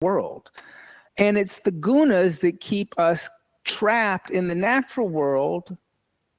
world. And it's the gunas that keep us trapped in the natural world,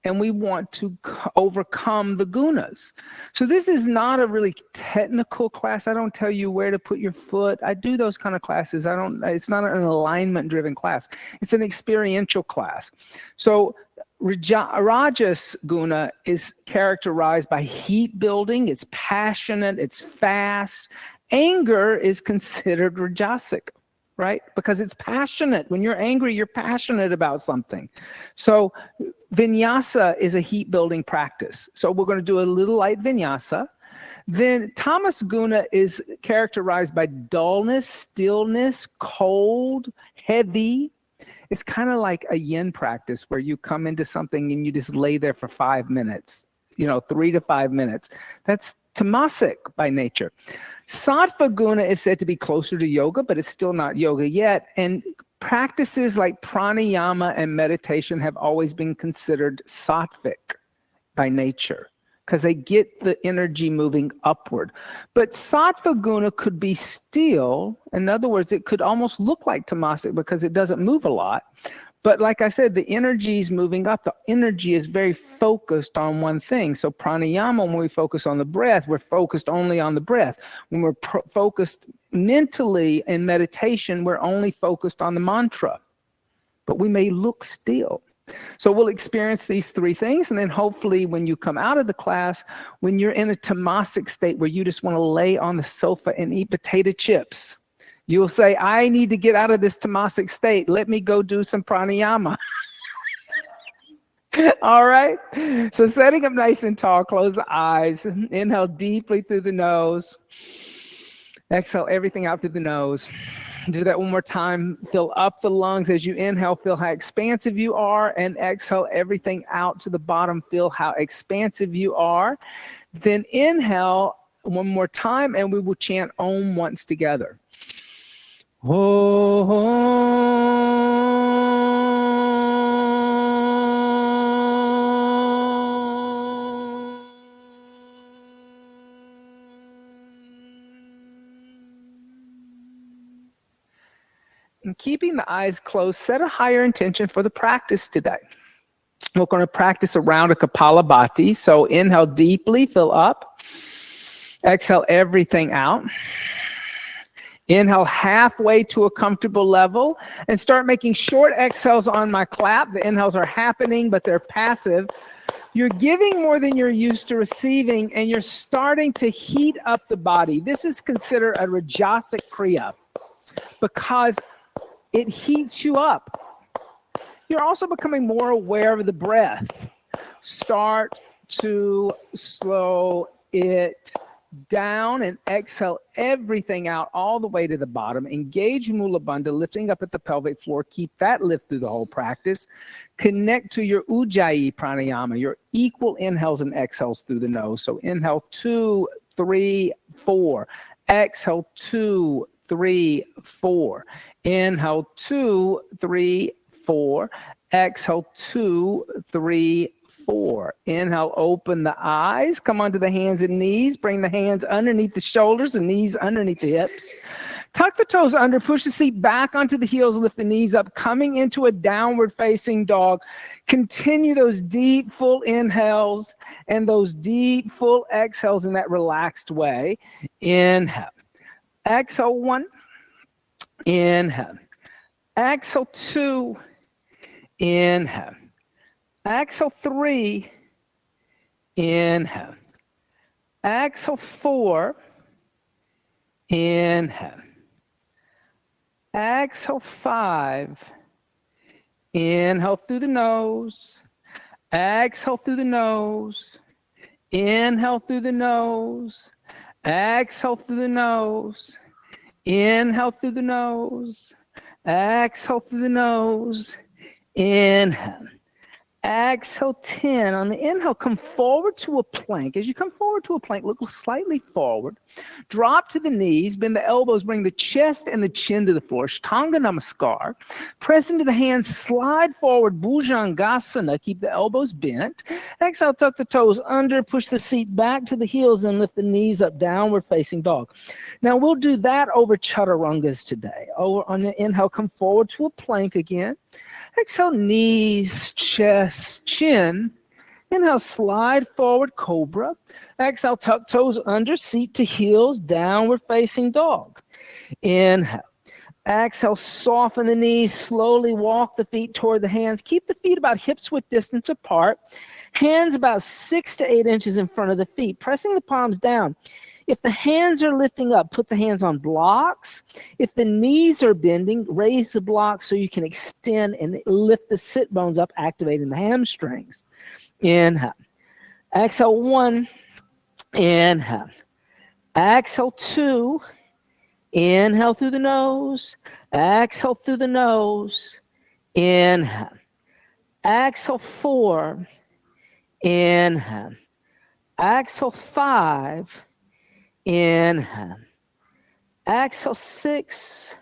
and we want to overcome the gunas. So this is not a really technical class. I don't tell you where to put your foot. I do those kind of classes. It's not an alignment-driven class. It's an experiential class. So Rajas guna is characterized by heat building. It's passionate. It's fast. Anger is considered rajasic, right? Because it's passionate. When you're angry, you're passionate about something. So Vinyasa is a heat building practice. So we're going to do a little light Vinyasa. Then Tamas guna is characterized by dullness, stillness, cold, heavy. It's kind of like a yin practice where you come into something and you just lay there for 5 minutes, 3 to 5 minutes. That's tamasic by nature. Sattva guna is said to be closer to yoga, but it's still not yoga yet. And practices like pranayama and meditation have always been considered sattvic by nature because they get the energy moving upward. But sattva guna could be still. In other words, it could almost look like tamasic because it doesn't move a lot. But like I said, the energy is moving up. The energy is very focused on one thing. So pranayama, when we focus on the breath, we're focused only on the breath. When we're focused mentally in meditation, we're only focused on the mantra. But we may look still. So we'll experience these 3 things. And then hopefully when you come out of the class, when you're in a tamasic state where you just want to lay on the sofa and eat potato chips, you'll say, I need to get out of this tamasic state. Let me go do some pranayama. All right. So setting up nice and tall, close the eyes. Inhale deeply through the nose. Exhale everything out through the nose. Do that one more time. Fill up the lungs as you inhale. Feel how expansive you are. And exhale everything out to the bottom. Feel how expansive you are. Then inhale one more time and we will chant Om once together. And keeping the eyes closed, set a higher intention for the practice today. We're going to practice around a Kapalabhati. So inhale deeply, fill up. Exhale everything out. Inhale halfway to a comfortable level and start making short exhales on my clap. The inhales are happening, but they're passive. You're giving more than you're used to receiving, and you're starting to heat up the body. This is considered a rajasic kriya because it heats you up. You're also becoming more aware of the breath. Start to slow it down and exhale everything out all the way to the bottom. Engage Mula Bandha, lifting up at the pelvic floor. Keep that lift through the whole practice. Connect to your Ujjayi pranayama, your equal inhales and exhales through the nose. So inhale 2, 3, 4. Exhale 2, 3, 4. Inhale 2, 3, 4. Exhale 2, 3, 4. Inhale, open the eyes, come onto the hands and knees, bring the hands underneath the shoulders, the knees underneath the hips. Tuck the toes under, push the seat back onto the heels, lift the knees up, coming into a downward facing dog. Continue those deep, full inhales and those deep, full exhales in that relaxed way. Inhale. Exhale 1. Inhale. Exhale 2. Inhale. Exhale 3. Inhale. Exhale 4. Inhale. Exhale 5. Inhale through the nose. Exhale through the nose. Inhale through the nose. Exhale through the nose. Inhale through the nose. Exhale through the nose. Inhale. Exhale, 10. On the inhale, come forward to a plank. As you come forward to a plank, look slightly forward. Drop to the knees, bend the elbows, bring the chest and the chin to the floor. Ashtanga Namaskar. Press into the hands, slide forward, Bhujangasana. Keep the elbows bent. Exhale, tuck the toes under, push the seat back to the heels, and lift the knees up, downward facing dog. Now, we'll do that over chaturangas today. On the inhale, come forward to a plank again. Exhale, knees, chest, chin. Inhale, slide forward, cobra. Exhale, tuck toes under, seat to heels, downward facing dog. Inhale. Exhale, soften the knees, slowly walk the feet toward the hands. Keep the feet about hips-width distance apart. Hands about 6 to 8 inches in front of the feet, pressing the palms down. If the hands are lifting up, put the hands on blocks. If the knees are bending, raise the blocks so you can extend and lift the sit bones up, activating the hamstrings. Inhale. Exhale, 1. Inhale. Exhale, 2. Inhale through the nose. Exhale through the nose. Inhale. Exhale, 4. Inhale. Exhale, 5. Inhale. Exhale, 6.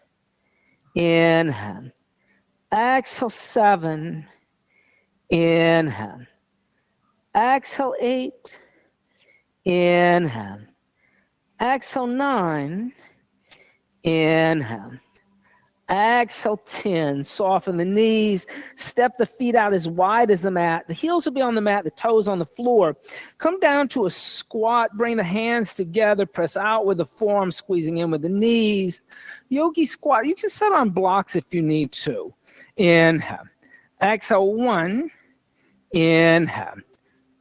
Inhale. Exhale, 7. Inhale. Exhale, 8. Inhale. Exhale, 9. Inhale. Exhale, 10. Soften the knees. Step the feet out as wide as the mat. The heels will be on the mat, the toes on the floor. Come down to a squat. Bring the hands together. Press out with the forearms, squeezing in with the knees. Yogi squat. You can sit on blocks if you need to. Inhale. Exhale, 1. Inhale.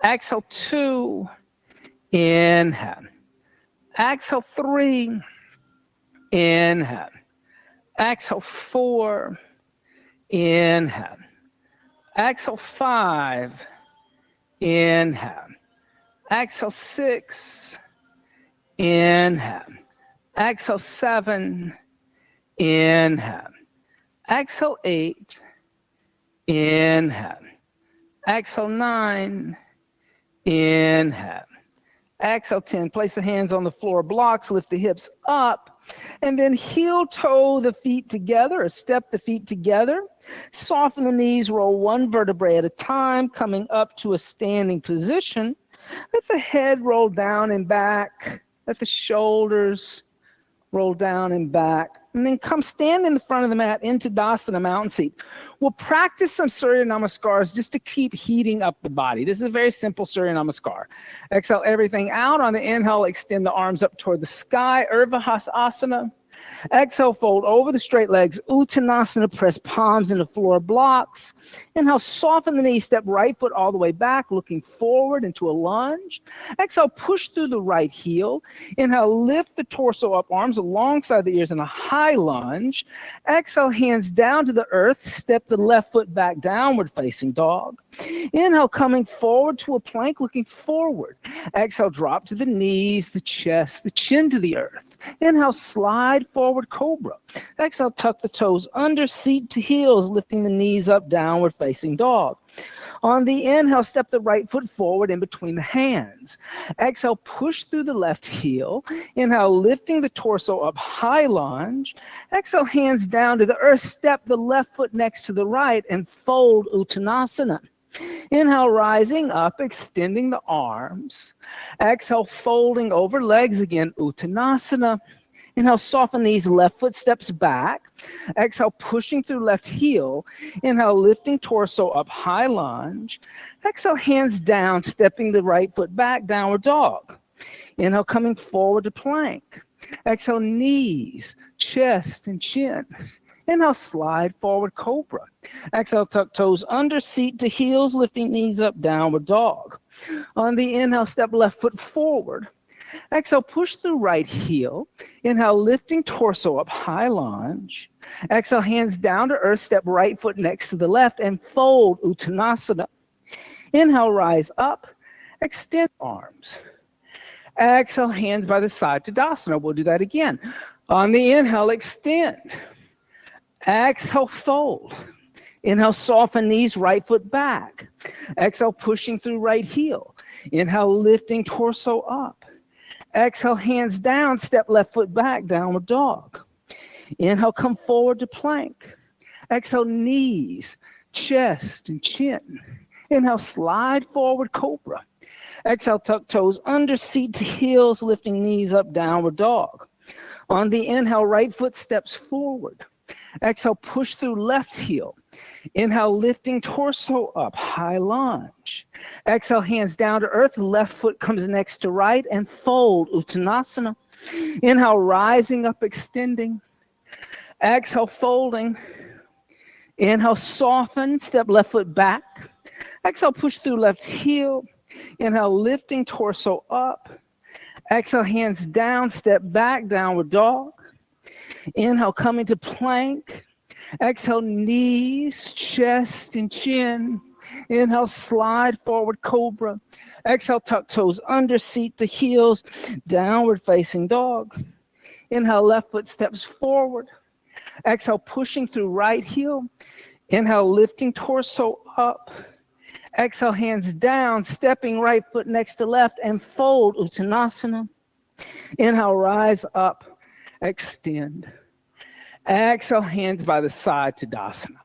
Exhale, 2. Inhale. Exhale, 3. Inhale. Exhale, 4. Inhale. Exhale, 5. Inhale. Exhale, 6. Inhale. Exhale, 7. Inhale. Exhale, 8. Inhale. Exhale, 9. Inhale. Exhale, 10. Place the hands on the floor blocks. Lift the hips up. And then heel toe the feet together, or step the feet together. Soften the knees, roll one vertebrae at a time, coming up to a standing position. Let the head roll down and back. Let the shoulders roll down and back. And then come stand in the front of the mat into Dasana, mountain seat. We'll practice some Surya Namaskars just to keep heating up the body. This is a very simple Surya Namaskar. Exhale everything out. On the inhale, extend the arms up toward the sky, Urdhva Hasana. Exhale, fold over the straight legs, Uttanasana, press palms into floor blocks. Inhale, soften the knees, step right foot all the way back, looking forward into a lunge. Exhale, push through the right heel. Inhale, lift the torso up, arms alongside the ears in a high lunge. Exhale, hands down to the earth, step the left foot back, downward facing dog. Inhale, coming forward to a plank, looking forward. Exhale, drop to the knees, the chest, the chin to the earth. Inhale, slide forward, cobra. Exhale, tuck the toes under, seat to heels, lifting the knees up, downward facing dog. On the inhale, step the right foot forward in between the hands. Exhale, push through the left heel. Inhale, lifting the torso up, high lunge. Exhale, hands down to the earth, step the left foot next to the right and fold Uttanasana. Inhale, rising up, extending the arms. Exhale, folding over legs again, Uttanasana. Inhale, soften knees, left foot steps back. Exhale, pushing through left heel. Inhale, lifting torso up, high lunge. Exhale, hands down, stepping the right foot back, downward dog. Inhale, coming forward to plank. Exhale, knees, chest, and chin. Inhale, slide forward, cobra. Exhale, tuck toes under, seat to heels, lifting knees up, downward dog. On the inhale, step left foot forward. Exhale, push through right heel. Inhale, lifting torso up, high lunge. Exhale, hands down to earth, step right foot next to the left and fold Uttanasana. Inhale, rise up, extend arms. Exhale, hands by the side to Dasana. We'll do that again. On the inhale, extend. Exhale, fold. Inhale, soften knees, right foot back. Exhale, pushing through right heel. Inhale, lifting torso up. Exhale, hands down, step left foot back, downward dog. Inhale, come forward to plank. Exhale, knees, chest, and chin. Inhale, slide forward, cobra. Exhale, tuck toes under seat to heels, lifting knees up, downward dog. On the inhale, right foot steps forward. Exhale, push through left heel. Inhale, lifting torso up, high lunge. Exhale, hands down to earth, left foot comes next to right, and fold, Uttanasana. Inhale, rising up, extending. Exhale, folding. Inhale, soften, step left foot back. Exhale, push through left heel. Inhale, lifting torso up. Exhale, hands down, step back, downward dog. Inhale, coming to plank. Exhale, knees, chest, and chin. Inhale, slide forward, cobra. Exhale, tuck toes under seat to heels, downward facing dog. Inhale, left foot steps forward. Exhale, pushing through right heel. Inhale, lifting torso up. Exhale, hands down, stepping right foot next to left, and fold, Uttanasana. Inhale, rise up, extend. Exhale, hands by the side, Tadasana.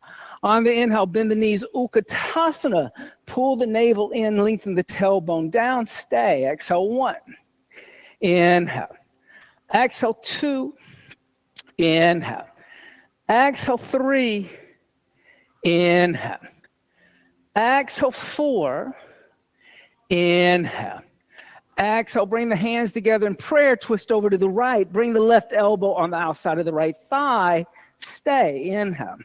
On the inhale, bend the knees, Utkatasana. Pull the navel in, lengthen the tailbone down, stay. Exhale, 1. Inhale. Exhale, 2. Inhale. Exhale, 3. Inhale. Exhale, 4. Inhale. Exhale, bring the hands together in prayer, twist over to the right. Bring the left elbow on the outside of the right thigh. Stay. Inhale.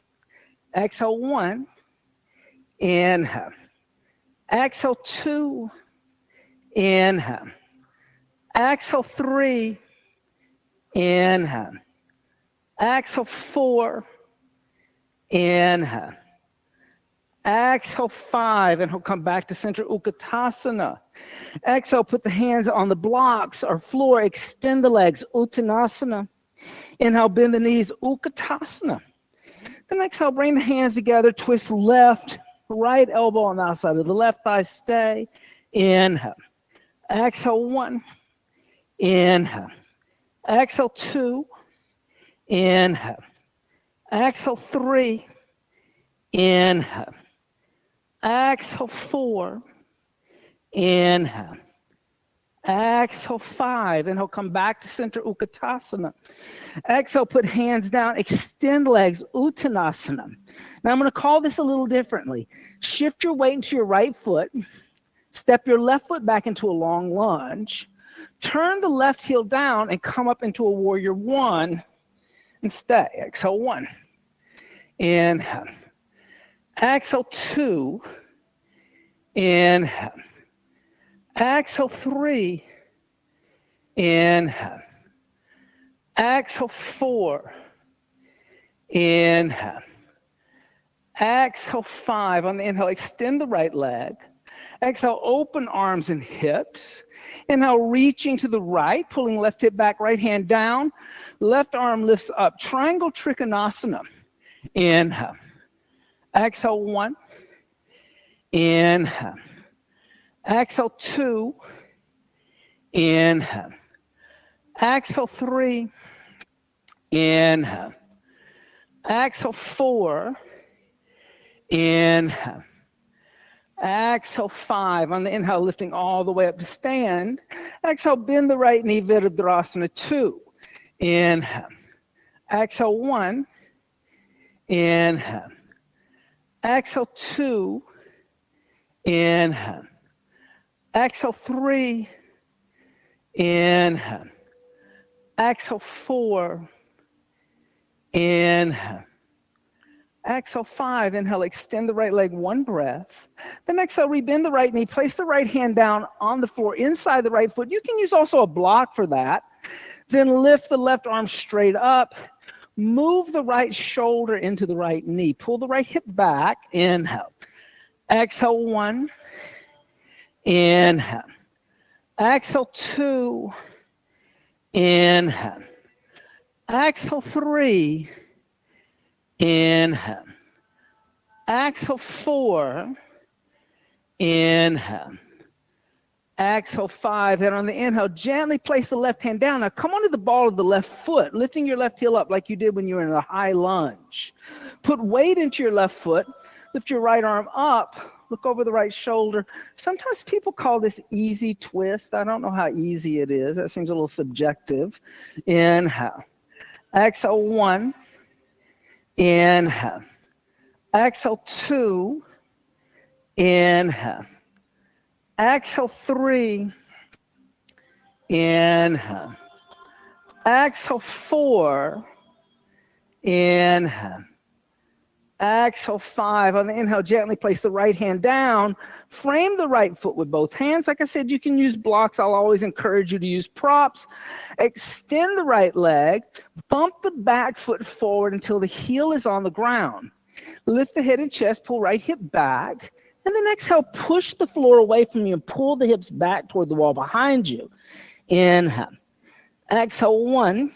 Exhale, 1. Inhale. Exhale, 2. Inhale. Exhale, 3. Inhale. Exhale, 4. Inhale. Exhale, 5, and he'll come back to center, Utkatasana. Exhale, put the hands on the blocks or floor, extend the legs, Uttanasana. Inhale, bend the knees, Utkatasana. Then exhale, bring the hands together, twist left, right elbow on the outside of the left thigh, stay. Inhale. Exhale, 1. Inhale. Exhale, 2. Inhale. Exhale, 3. Inhale. Exhale, 4. Inhale. Exhale, 5. And he'll come back to center, Utkatasana. Exhale, put hands down, extend legs, Uttanasana. Now I'm going to call this a little differently. Shift your weight into your right foot. Step your left foot back into a long lunge. Turn the left heel down and come up into a warrior 1 and stay. Exhale, 1. Inhale. Exhale, 2. Inhale. Exhale, 3. Inhale. Exhale, 4. Inhale. Exhale, 5. On the inhale, extend the right leg. Exhale, open arms and hips. Inhale, reaching to the right, pulling left hip back, right hand down. Left arm lifts up. Triangle Trikonasana. Inhale. Exhale, 1. Inhale. Exhale, 2. Inhale. Exhale, 3. Inhale. Exhale, 4. Inhale. Exhale, 5. On the inhale, lifting all the way up to stand. Exhale, bend the right knee, Virabhadrasana, 2. Inhale. Exhale, 1. Inhale. Exhale, 2. Inhale. Exhale, 3. Inhale. Exhale, 4. Inhale. Exhale, 5. Inhale, extend the right leg, 1 breath. Then exhale, rebend the right knee. Place the right hand down on the floor inside the right foot. You can use also a block for that. Then lift the left arm straight up. Move the right shoulder into the right knee. Pull the right hip back. Inhale. Exhale, 1. Inhale. Exhale, 2. Inhale. Exhale, 3. Inhale. Exhale 4. Inhale. Exhale 5. Then on the inhale, gently place the left hand down. Now come onto the ball of the left foot, lifting your left heel up like you did when you were in a high lunge. Put weight into your left foot. Lift your right arm up. Look over the right shoulder. Sometimes people call this easy twist. I don't know how easy it is. That seems a little subjective. Inhale. Exhale 1. Inhale. Exhale 2. Inhale. Exhale 3. Inhale. Exhale 4. Inhale. Exhale 5. On the inhale, gently place the right hand down. Frame the right foot with both hands. Like I said, you can use blocks. I'll always encourage you to use props. Extend the right leg. Bump the back foot forward until the heel is on the ground. Lift the head and chest. Pull right hip back. And then exhale, push the floor away from you and pull the hips back toward the wall behind you. Inhale. Exhale 1.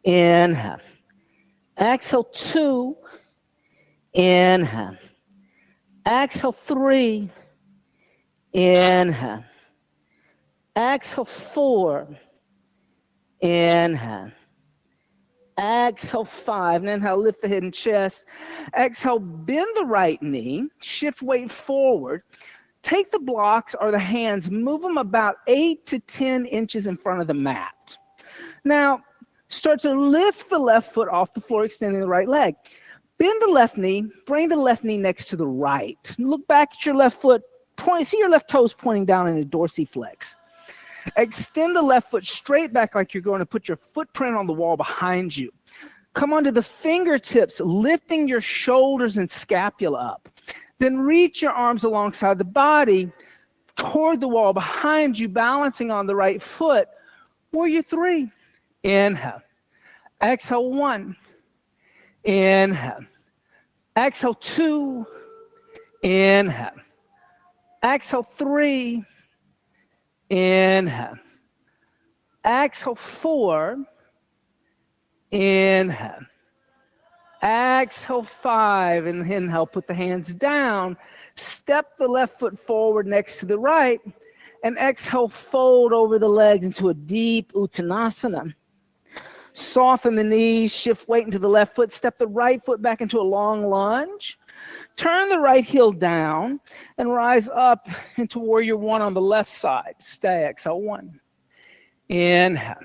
Inhale. Exhale 2. Inhale. Exhale 3. Inhale. Exhale 4. Inhale. Exhale 5. And inhale, lift the head and chest. Exhale, bend the right knee. Shift weight forward. Take the blocks or the hands, move them about 8 to 10 inches in front of the mat. Now, start to lift the left foot off the floor, extending the right leg. Bend the left knee. Bring the left knee next to the right. Look back at your left foot. See your left toes pointing down in a dorsiflex. Extend the left foot straight back like you're going to put your footprint on the wall behind you. Come onto the fingertips, lifting your shoulders and scapula up. Then reach your arms alongside the body toward the wall behind you, balancing on the right foot. Warrior 3. Inhale. Exhale 1. Inhale. Exhale 2. Inhale. Exhale 3. Inhale. Exhale 4. Inhale. Exhale 5. And inhale, put the hands down. Step the left foot forward next to the right. And exhale, fold over the legs into a deep uttanasana. Soften the knees, shift weight into the left foot. Step the right foot back into a long lunge. Turn the right heel down and rise up into warrior 1 on the left side. Stay. Exhale 1. Inhale.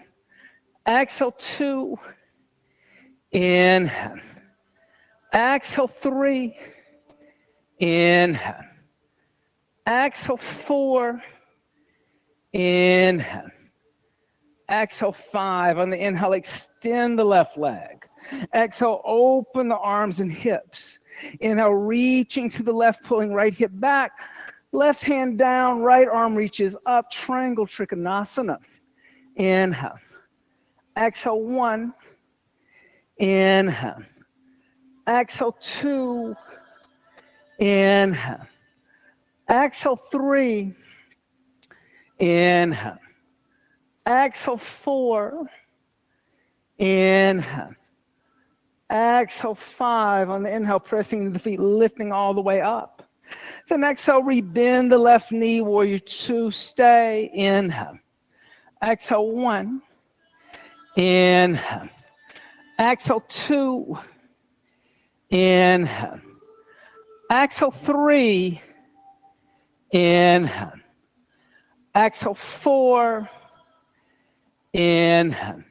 Exhale 2. Inhale. Exhale 3. Inhale. Exhale 4. Inhale. Exhale 5. On the inhale, extend the left leg. Exhale, open the arms and hips. Inhale, reaching to the left, pulling right hip back. Left hand down, right arm reaches up. Triangle Trikonasana. Inhale. Exhale 1. Inhale. Exhale 2. Inhale. Exhale 3. Inhale. Exhale 4. Inhale. Exhale 5. On the inhale, pressing into the feet, lifting all the way up. Then exhale, rebend the left knee, warrior 2. Stay. Inhale. Exhale 1. Inhale. Exhale 2. Inhale. Exhale 3. Inhale. Exhale 4. Inhale.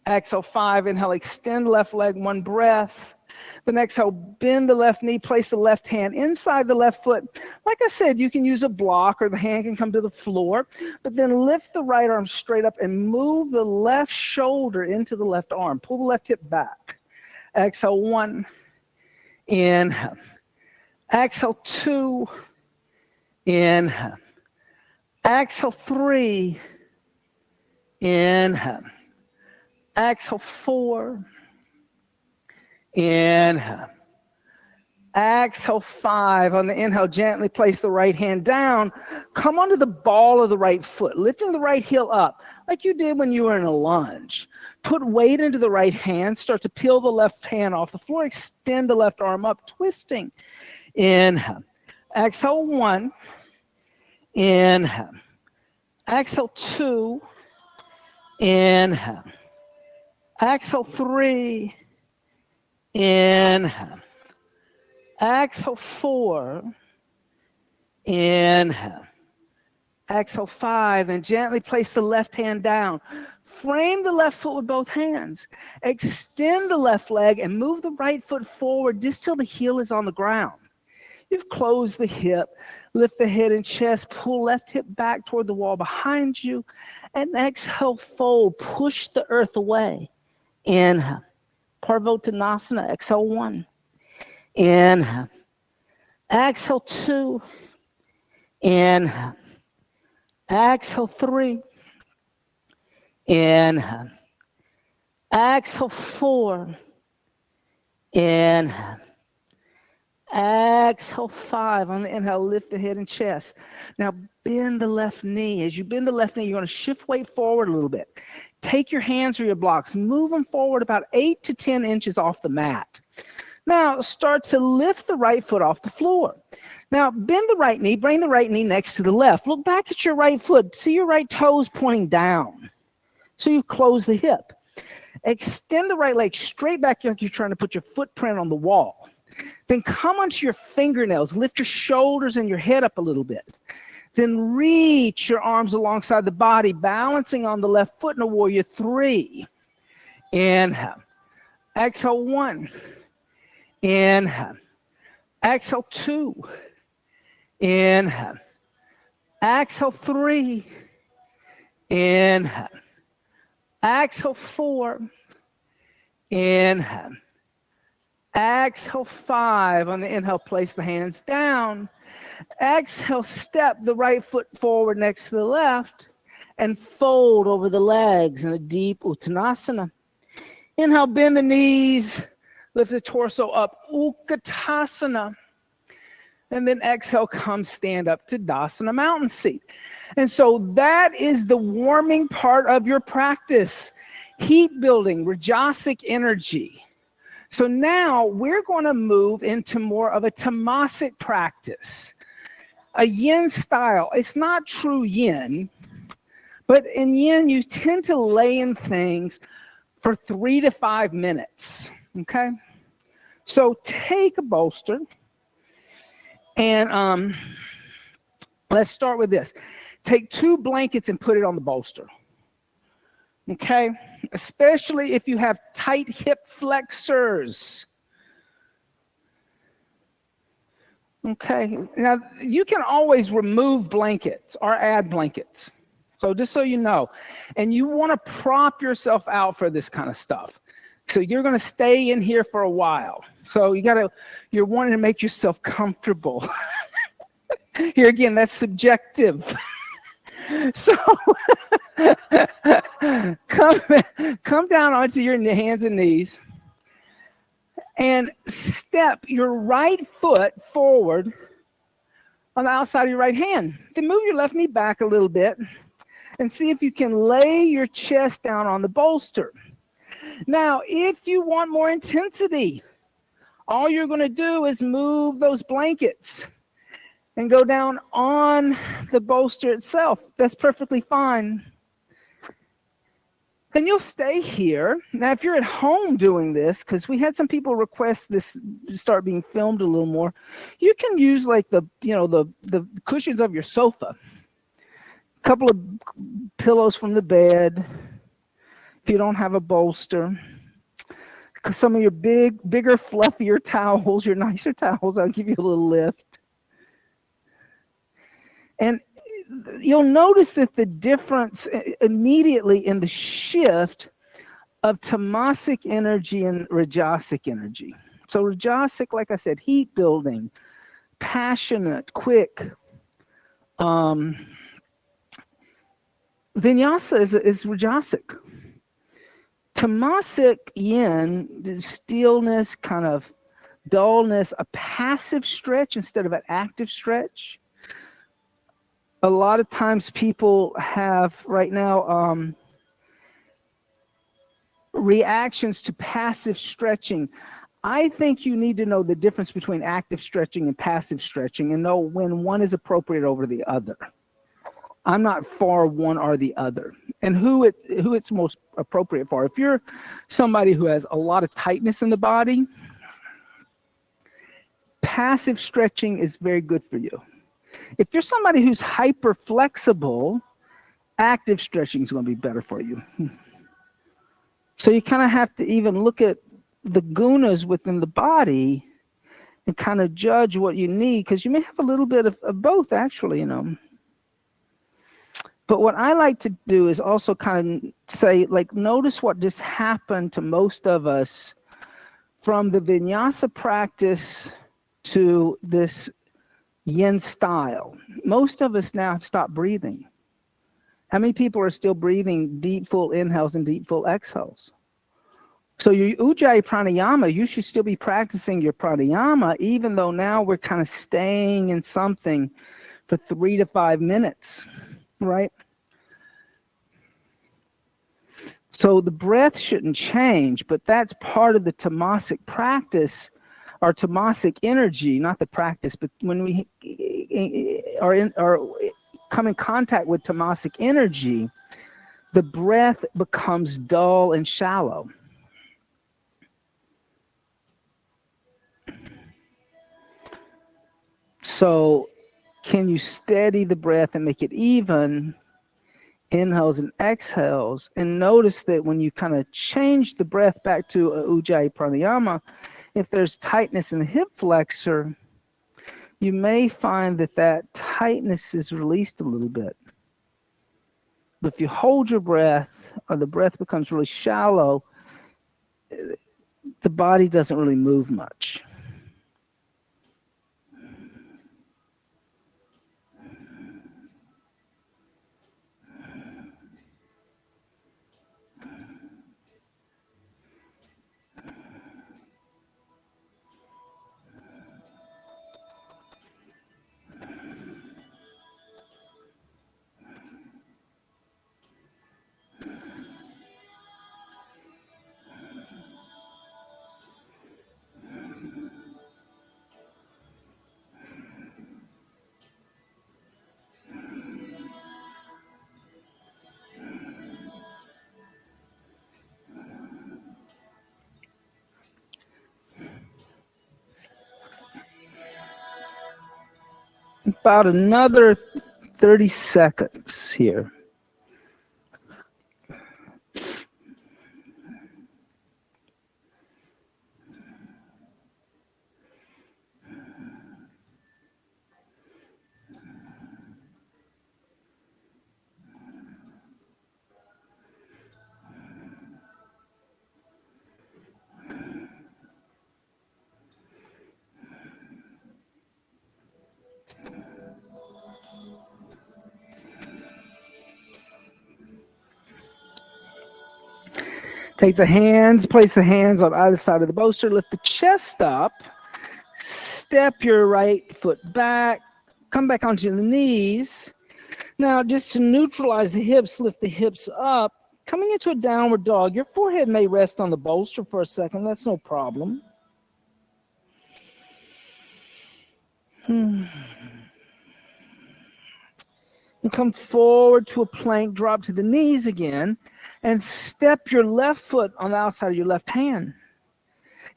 Exhale 5. Inhale, extend left leg, 1 breath. Then exhale, bend the left knee, place the left hand inside the left foot. Like I said, you can use a block or the hand can come to the floor, but then lift the right arm straight up and move the left shoulder into the left arm. Pull the left hip back. Exhale 1. Inhale. Exhale 2. Inhale. Exhale 3. Inhale. Exhale 4. Inhale. Exhale, 5. On the inhale, gently place the right hand down. Come onto the ball of the right foot, lifting the right heel up like you did when you were in a lunge. Put weight into the right hand. Start to peel the left hand off the floor. Extend the left arm up, twisting. Inhale. Exhale, 1. Inhale. Exhale, 2. Inhale. Exhale, 3. Inhale. Exhale, 4. Inhale. Exhale, 5. And gently place the left hand down. Frame the left foot with both hands. Extend the left leg and move the right foot forward just till the heel is on the ground. You've closed the hip. Lift the head and chest. Pull left hip back toward the wall behind you. And exhale, fold. Push the earth away. Inhale. Parvottanasana. Exhale, 1. Inhale. Exhale, 2. Inhale. Exhale, 3. Inhale. Exhale, 4. Inhale. Exhale, 5. On the inhale, lift the head and chest. Now bend the left knee. As you bend the left knee, you're going to shift weight forward a little bit. Take your hands or your blocks. Move them forward about 8 to 10 inches off the mat. Now start to lift the right foot off the floor. Now bend the right knee. Bring the right knee next to the left. Look back at your right foot. See your right toes pointing down. So you close the hip. Extend the right leg straight back like you're trying to put your footprint on the wall. Then come onto your fingernails. Lift your shoulders and your head up a little bit. Then reach your arms alongside the body, balancing on the left foot in a warrior 3. Inhale. Exhale, 1. Inhale. Exhale, 2. Inhale. Exhale, 3. Inhale. Exhale, 4. Inhale. Exhale, 5. On the inhale, place the hands down. Exhale, step the right foot forward next to the left and fold over the legs in a deep Uttanasana. Inhale, bend the knees, lift the torso up, Utkatasana. And then exhale, come stand up to Dasana, mountain seat. And so that is the warming part of your practice. Heat building, rajasic energy. So now we're going to move into more of a tamasic practice. A yin style. It's not true yin, but in yin you tend to lay in things for 3 to 5 minutes. Okay? So take a bolster. And let's start with this. Take 2 blankets and put it on the bolster. Okay? Especially if you have tight hip flexors. Okay? Now, you can always remove blankets or add blankets. So just so you know. And you want to prop yourself out for this kind of stuff. So you're going to stay in here for a while. So you're wanting to make yourself comfortable. Here again, that's subjective. So come down onto your hands and knees and step your right foot forward on the outside of your right hand. Then move your left knee back a little bit and see if you can lay your chest down on the bolster. Now, if you want more intensity, all you're going to do is move those blankets and go down on the bolster itself. That's perfectly fine. Then you'll stay here. Now, if you're at home doing this, because we had some people request this start being filmed a little more, you can use like the cushions of your sofa, a couple of pillows from the bed. If you don't have a bolster, some of your bigger, fluffier towels, your nicer towels, I'll give you a little lift. And you'll notice that the difference immediately in the shift of tamasic energy and rajasic energy. So rajasic, like I said, heat building, passionate, quick. Vinyasa is rajasic. Tamasic yin, stillness, kind of dullness, a passive stretch instead of an active stretch. A lot of times people have right now reactions to passive stretching. I think you need to know the difference between active stretching and passive stretching and know when one is appropriate over the other. I'm not for one or the other, and who it's most appropriate for. If you're somebody who has a lot of tightness in the body, passive stretching is very good for you. If you're somebody who's hyper flexible, active stretching is going to be better for you. So you kind of have to even look at the gunas within the body and kind of judge what you need, because you may have a little bit of both, actually, you know. But what I like to do is also kind of say, like, notice what just happened to most of us from the vinyasa practice to this yin style. Most of us now have stopped breathing. How many people are still breathing deep, full inhales and deep, full exhales? So your ujjayi pranayama, you should still be practicing your pranayama, even though now we're kind of staying in something for 3 to 5 minutes, right? So the breath shouldn't change, but that's part of the tamasic practice, or tamasic energy, not the practice, but when we come in contact with tamasic energy, the breath becomes dull and shallow. So can you steady the breath and make it even, inhales and exhales, and notice that when you kind of change the breath back to a ujjayi pranayama, if there's tightness in the hip flexor, you may find that that tightness is released a little bit. But if you hold your breath, or the breath becomes really shallow, the body doesn't really move much. About another 30 seconds here. Take the hands, place the hands on either side of the bolster, lift the chest up, step your right foot back, come back onto the knees. Now, just to neutralize the hips, lift the hips up. Coming into a downward dog, your forehead may rest on the bolster for a second. That's no problem. And come forward to a plank, drop to the knees again, and step your left foot on the outside of your left hand.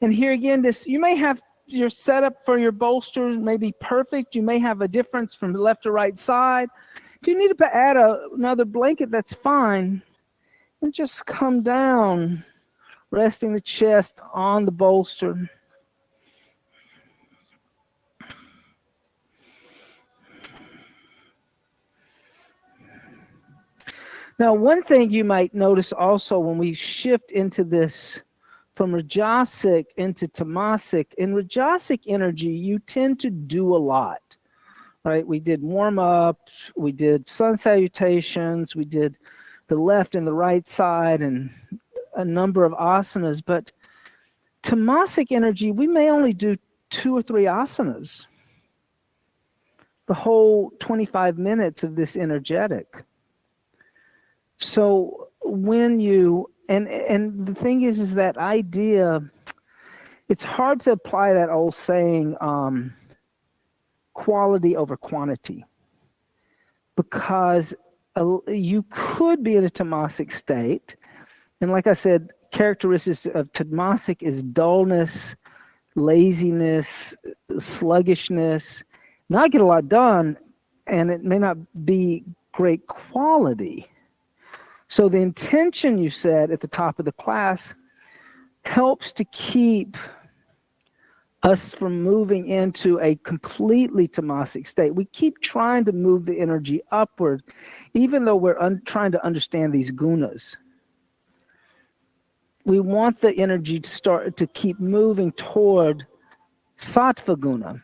And here again, you may have your setup for your bolster may be perfect. You may have a difference from left to right side. If you need to add another blanket, that's fine. And just come down, resting the chest on the bolster. Now, one thing you might notice also when we shift into this from Rajasic into Tamasic, in Rajasic energy, you tend to do a lot, right? We did warm-ups, we did sun salutations, we did the left and the right side, and a number of asanas. But Tamasic energy, we may only do 2 or 3 asanas. The whole 25 minutes of this energetic. So when you, and the thing is that idea, it's hard to apply that old saying, quality over quantity, because you could be in a tamasic state. And like I said, characteristics of tamasic is dullness, laziness, sluggishness, not get a lot done, and it may not be great quality. So the intention you said at the top of the class helps to keep us from moving into a completely tamasic state. We keep trying to move the energy upward, even though we're trying to understand these gunas. We want the energy to start to keep moving toward Sattva guna.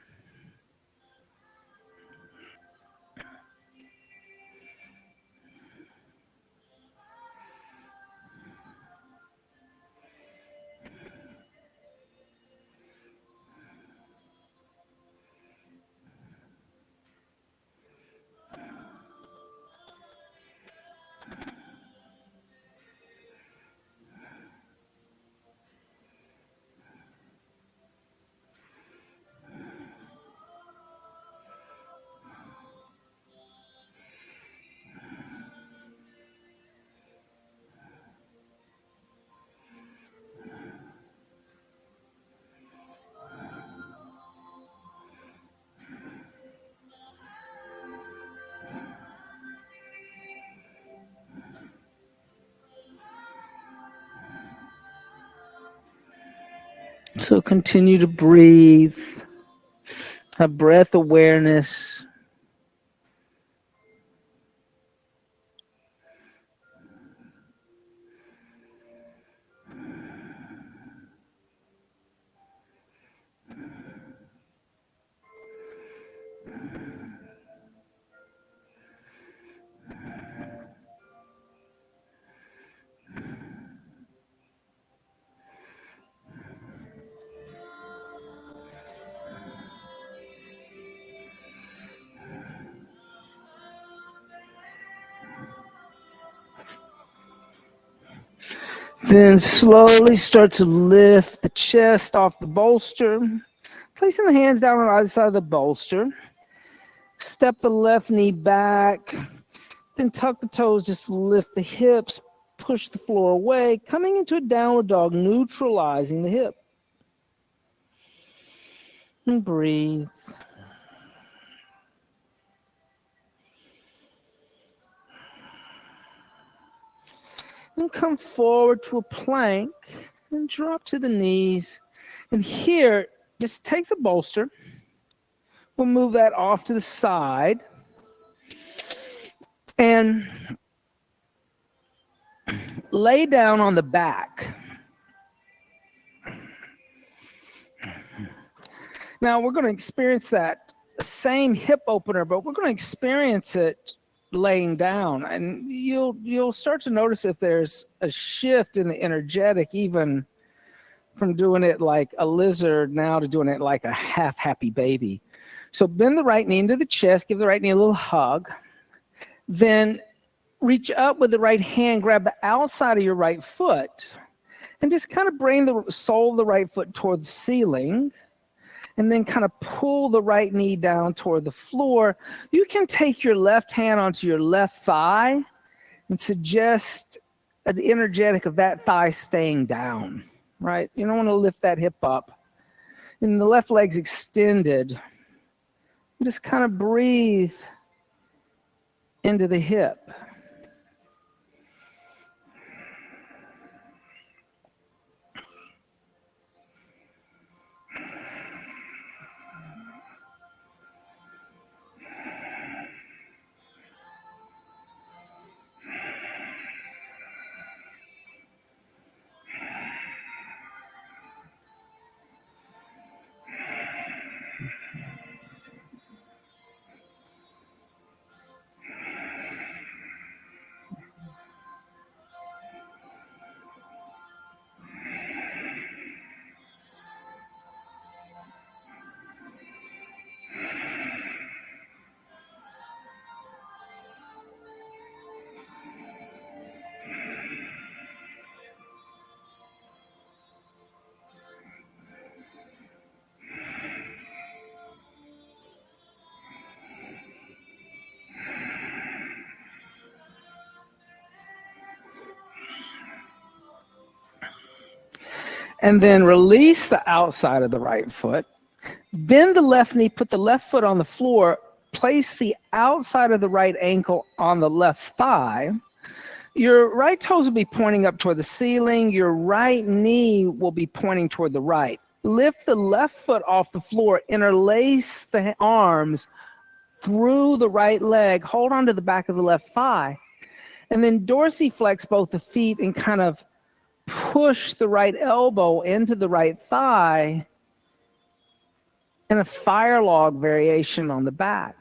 So continue to breathe, have breath awareness. Then slowly start to lift the chest off the bolster, placing the hands down on either side of the bolster. Step the left knee back, then tuck the toes, just lift the hips, push the floor away, coming into a downward dog, neutralizing the hip. And breathe. And come forward to a plank and drop to the knees. And here, just take the bolster. We'll move that off to the side. And lay down on the back. Now we're going to experience that same hip opener, but we're going to experience it laying down, and you'll start to notice if there's a shift in the energetic, even from doing it like a lizard now to doing it like a half happy baby. So bend the right knee into the chest, give the right knee a little hug, then reach up with the right hand, grab the outside of your right foot, and just kind of bring the sole of the right foot toward the ceiling, and then kind of pull the right knee down toward the floor. You can take your left hand onto your left thigh and suggest an energetic of that thigh staying down, right? You don't want to lift that hip up. And the left leg's extended. Just kind of breathe into the hip. And then release the outside of the right foot. Bend the left knee, put the left foot on the floor, place the outside of the right ankle on the left thigh. Your right toes will be pointing up toward the ceiling. Your right knee will be pointing toward the right. Lift the left foot off the floor, interlace the arms through the right leg, hold on to the back of the left thigh, and then dorsiflex both the feet and kind of push the right elbow into the right thigh in a fire log variation on the back.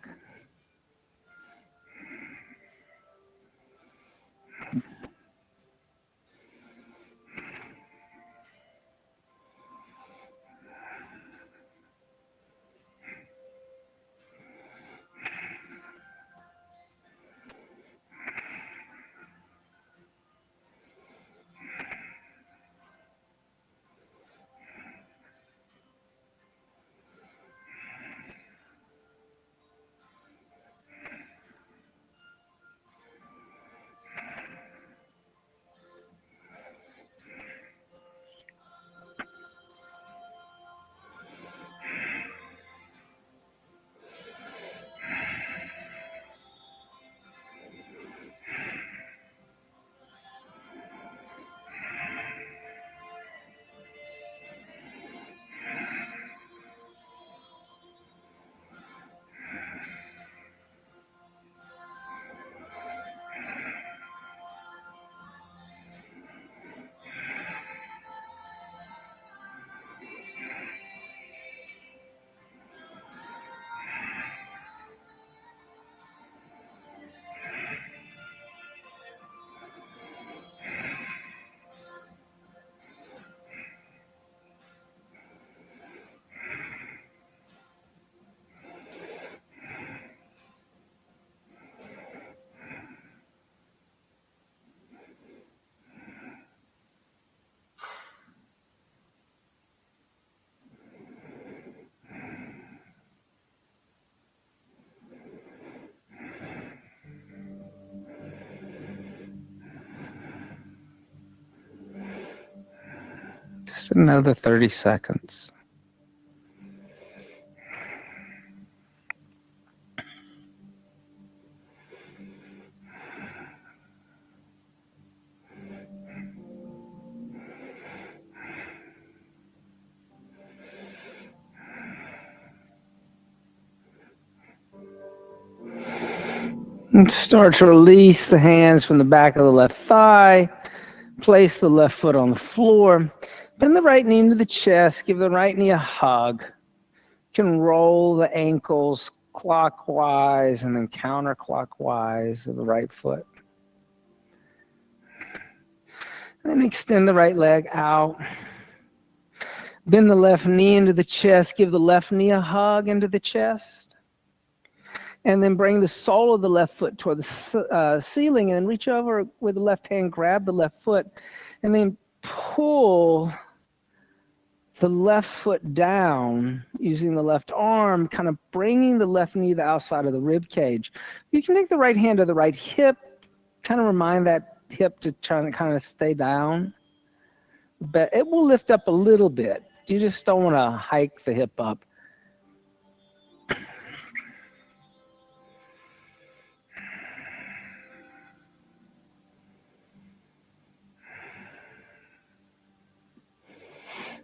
Just another 30 seconds. And start to release the hands from the back of the left thigh. Place the left foot on the floor. Bend the right knee into the chest. Give the right knee a hug. You can roll the ankles clockwise and then counterclockwise of the right foot. And then extend the right leg out. Bend the left knee into the chest. Give the left knee a hug into the chest. And then bring the sole of the left foot toward the ceiling and reach over with the left hand, grab the left foot, and then pull the left foot down using the left arm, kind of bringing the left knee to the outside of the rib cage. You can take the right hand to the right hip, kind of remind that hip to try to kind of stay down. But it will lift up a little bit. You just don't want to hike the hip up.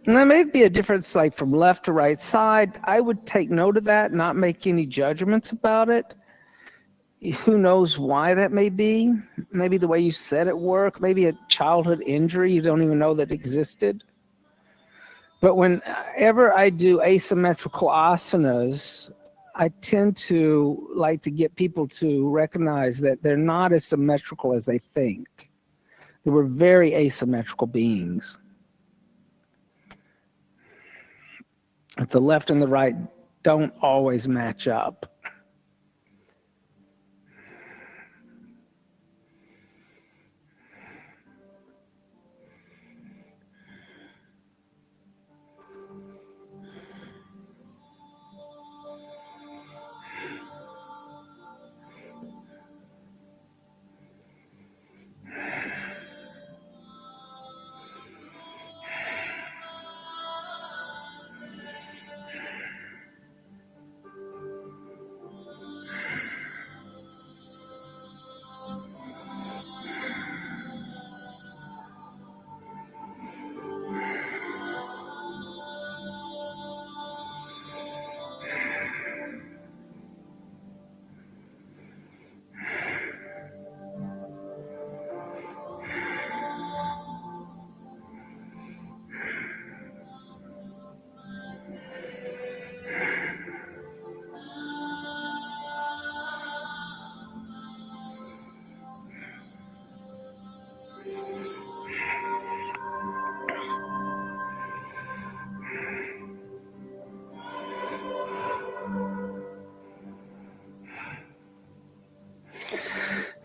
And there may be a difference like from left to right side. I would take note of that, not make any judgments about it. Who knows why that may be? Maybe the way you said at work, maybe a childhood injury you don't even know that existed. But whenever I do asymmetrical asanas, I tend to like to get people to recognize that they're not as symmetrical as they think. They were very asymmetrical beings. The left and the right don't always match up.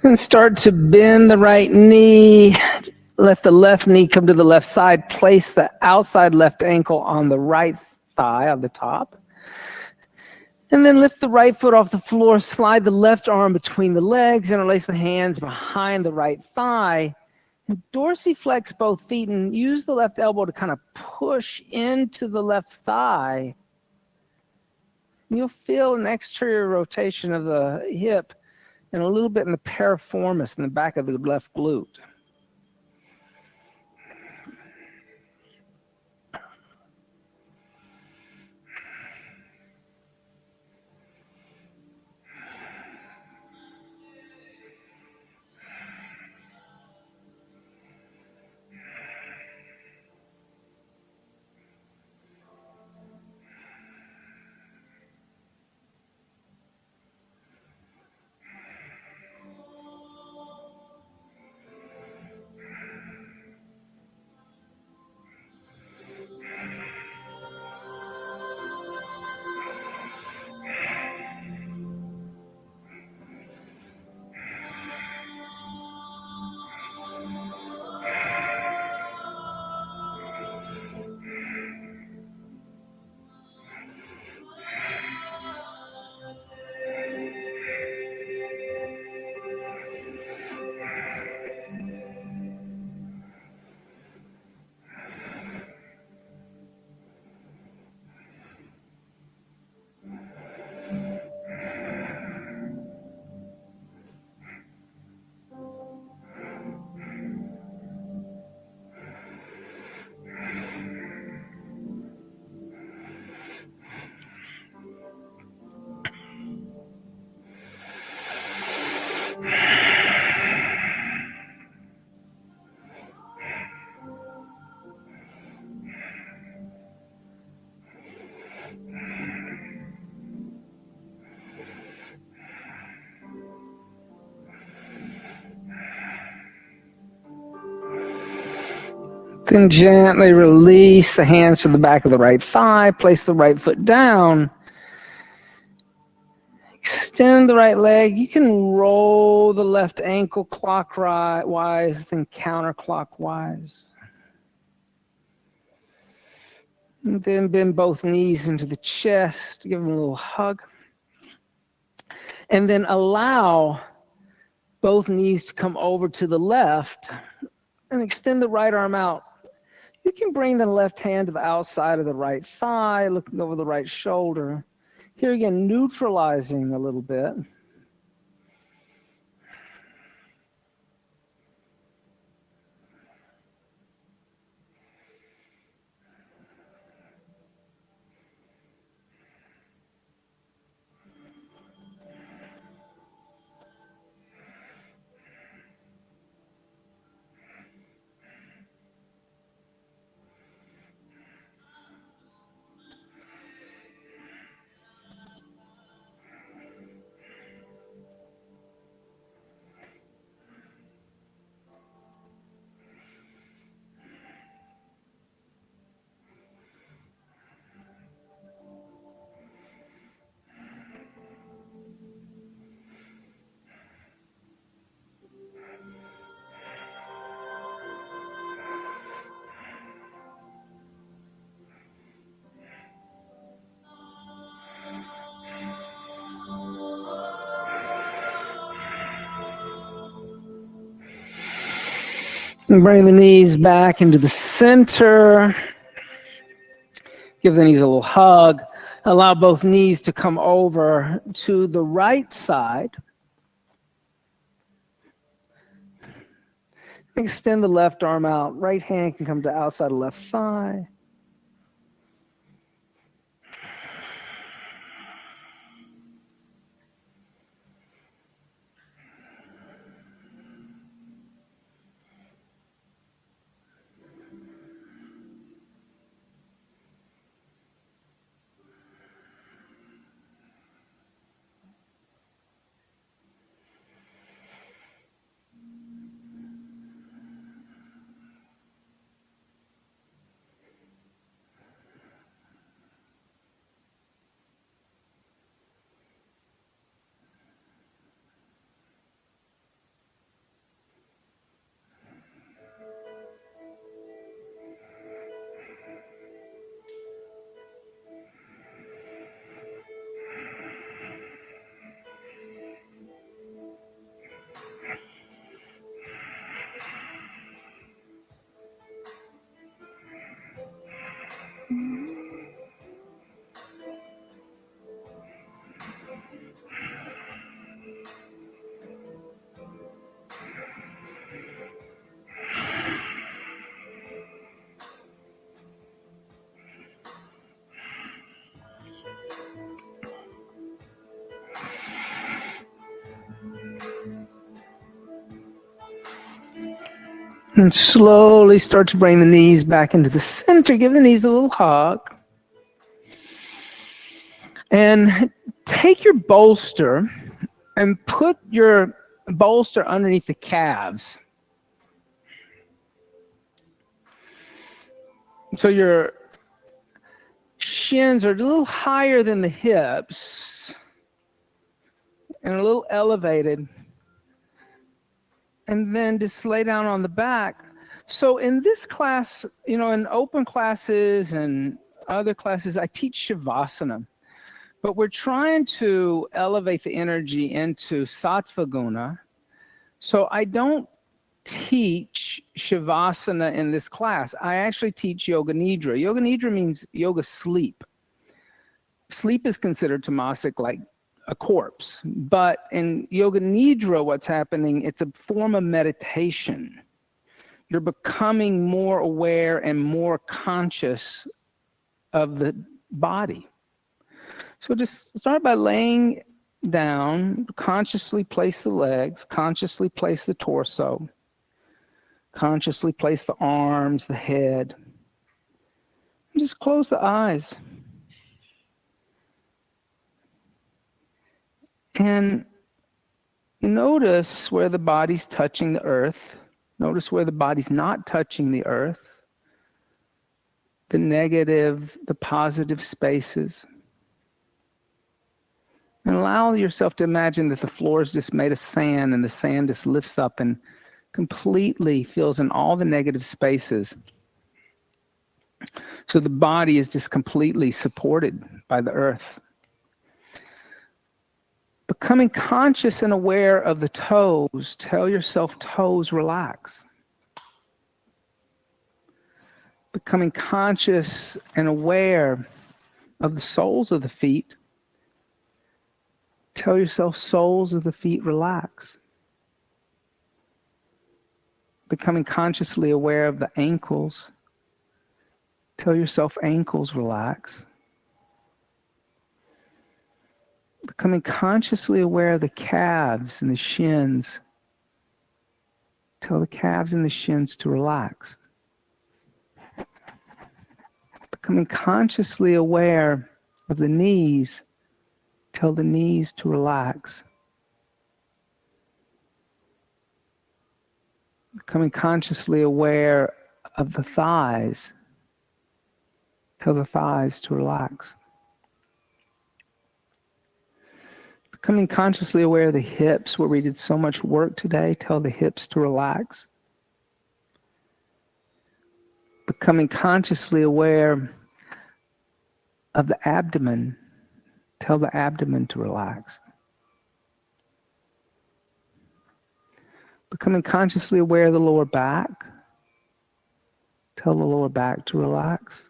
And start to bend the right knee. Let the left knee come to the left side. Place the outside left ankle on the right thigh on the top. And then lift the right foot off the floor. Slide the left arm between the legs. Interlace the hands behind the right thigh. And dorsiflex both feet and use the left elbow to kind of push into the left thigh. You'll feel an exterior rotation of the hip and a little bit in the piriformis in the back of the left glute. Then gently release the hands to the back of the right thigh. Place the right foot down. Extend the right leg. You can roll the left ankle clockwise, then counterclockwise. And then bend both knees into the chest. Give them a little hug. And then allow both knees to come over to the left and extend the right arm out. You can bring the left hand to the outside of the right thigh, looking over the right shoulder. Here again, neutralizing a little bit. And bring the knees back into the center. Give the knees a little hug. Allow both knees to come over to the right side. Extend the left arm out. Right hand can come to outside of left thigh. And slowly start to bring the knees back into the center. Give the knees a little hug. And take your bolster and put your bolster underneath the calves. So your shins are a little higher than the hips and a little elevated. And then just lay down on the back. So in this class, in open classes and other classes, I teach Shavasana. But we're trying to elevate the energy into Sattva guna. So I don't teach Shavasana in this class. I actually teach Yoga Nidra. Yoga Nidra means yoga sleep. Sleep is considered tamasic, like a corpse. But in Yoga Nidra, what's happening, it's a form of meditation. You're becoming more aware and more conscious of the body. So just start by laying down, consciously place the legs, consciously place the torso, consciously place the arms, the head. And just close the eyes. And notice where the body's touching the earth. Notice where the body's not touching the earth. The negative, the positive spaces. And allow yourself to imagine that the floor is just made of sand and the sand just lifts up and completely fills in all the negative spaces. So the body is just completely supported by the earth. Becoming conscious and aware of the toes, tell yourself toes relax. Becoming conscious and aware of the soles of the feet, tell yourself soles of the feet relax. Becoming consciously aware of the ankles, tell yourself ankles relax. Becoming consciously aware of the calves and the shins, tell the calves and the shins to relax. Becoming consciously aware of the knees, tell the knees to relax. Becoming consciously aware of the thighs, tell the thighs to relax. Becoming consciously aware of the hips, where we did so much work today, tell the hips to relax. Becoming consciously aware of the abdomen, tell the abdomen to relax. Becoming consciously aware of the lower back, tell the lower back to relax.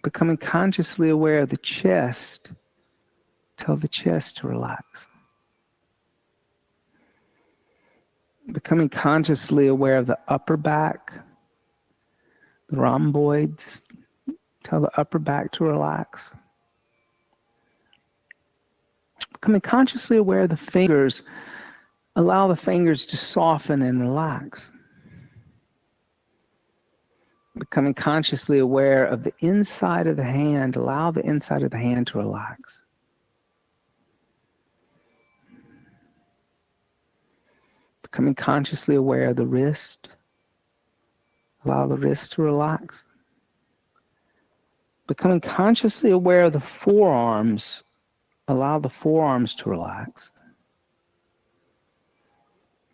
Becoming consciously aware of the chest, tell the chest to relax. Becoming consciously aware of the upper back, the rhomboids, tell the upper back to relax. Becoming consciously aware of the fingers, allow the fingers to soften and relax. Becoming consciously aware of the inside of the hand, allow the inside of the hand to relax. Becoming consciously aware of the wrist, allow the wrist to relax. Becoming consciously aware of the forearms, allow the forearms to relax.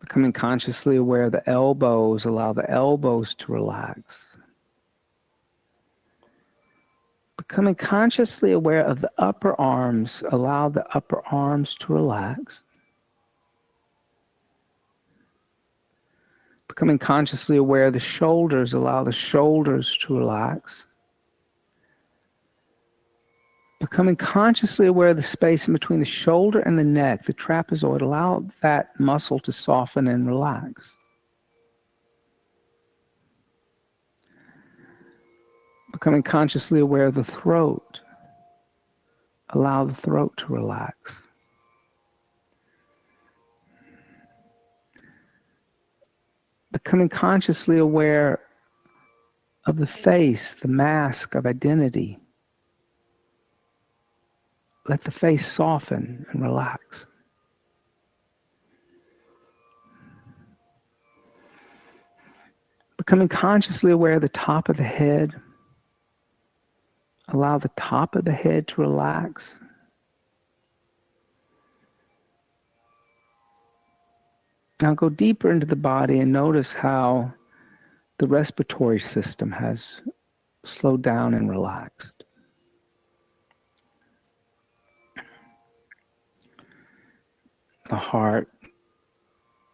Becoming consciously aware of the elbows, allow the elbows to relax. Becoming consciously aware of the upper arms, allow the upper arms to relax. Becoming consciously aware of the shoulders, allow the shoulders to relax. Becoming consciously aware of the space in between the shoulder and the neck, the trapezoid, allow that muscle to soften and relax. Becoming consciously aware of the throat, allow the throat to relax. Becoming consciously aware of the face, the mask of identity. Let the face soften and relax. Becoming consciously aware of the top of the head. Allow the top of the head to relax. Now go deeper into the body and notice how the respiratory system has slowed down and relaxed. The heart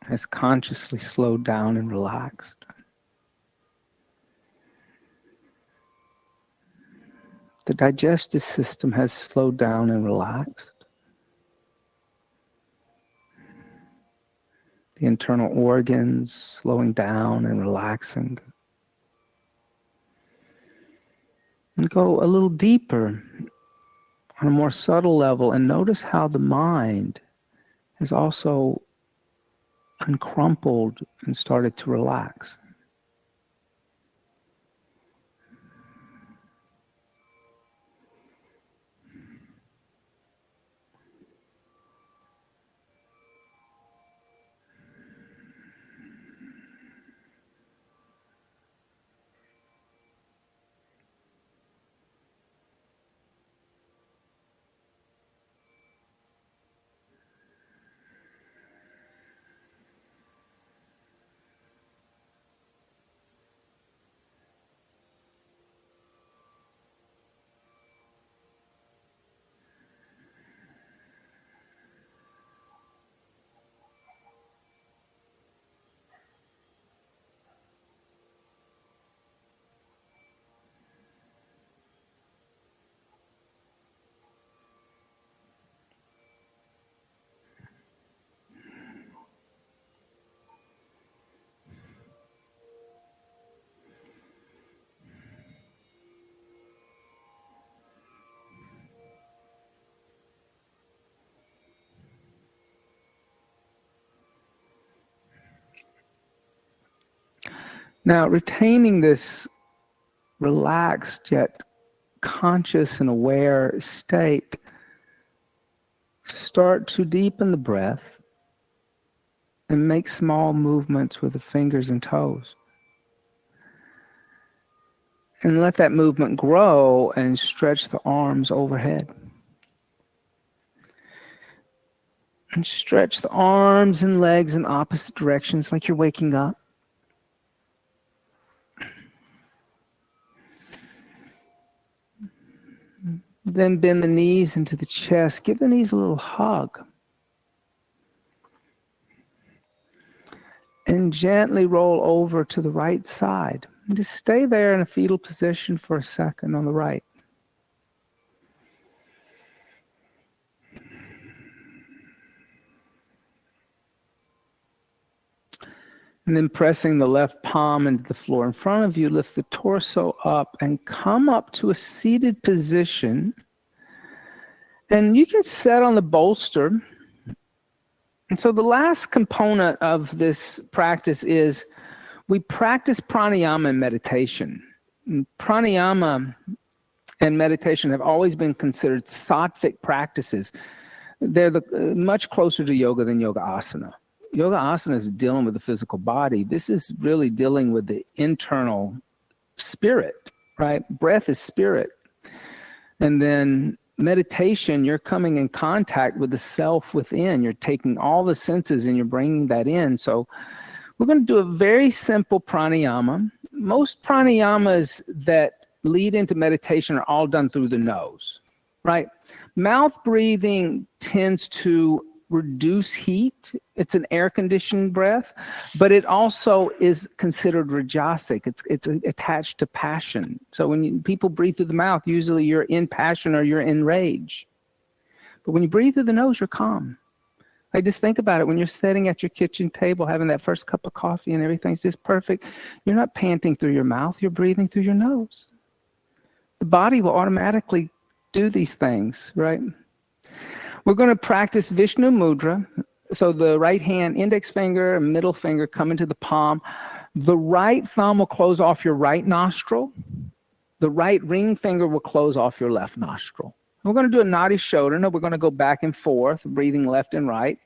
has consciously slowed down and relaxed. The digestive system has slowed down and relaxed. The internal organs slowing down and relaxing. And go a little deeper on a more subtle level and notice how the mind has also uncrumpled and started to relax. Now, retaining this relaxed yet conscious and aware state, start to deepen the breath and make small movements with the fingers and toes. And let that movement grow and stretch the arms overhead. And stretch the arms and legs in opposite directions like you're waking up. Then bend the knees into the chest. Give the knees a little hug. And gently roll over to the right side. And just stay there in a fetal position for a second on the right. And then pressing the left palm into the floor in front of you, lift the torso up and come up to a seated position. And you can sit on the bolster. And so the last component of this practice is we practice pranayama and meditation. And pranayama and meditation have always been considered sattvic practices. They're much closer to yoga than yoga asana. Yoga asana is dealing with the physical body. This is really dealing with the internal spirit, right? Breath is spirit. And then meditation, you're coming in contact with the self within. You're taking all the senses and you're bringing that in. So we're going to do a very simple pranayama. Most pranayamas that lead into meditation are all done through the nose, right? Mouth breathing tends to reduce heat. It's an air-conditioned breath, but it also is considered rajasic. It's attached to passion. So when people breathe through the mouth, usually you're in passion or you're in rage. But when you breathe through the nose, you're calm. Like, just think about it. When you're sitting at your kitchen table, having that first cup of coffee and everything's just perfect, you're not panting through your mouth, you're breathing through your nose. The body will automatically do these things, right? We're going to practice Vishnu Mudra. So the right hand, index finger, and middle finger come into the palm. The right thumb will close off your right nostril. The right ring finger will close off your left nostril. We're going to do a Nadi Shodhana. We're going to go back and forth, breathing left and right.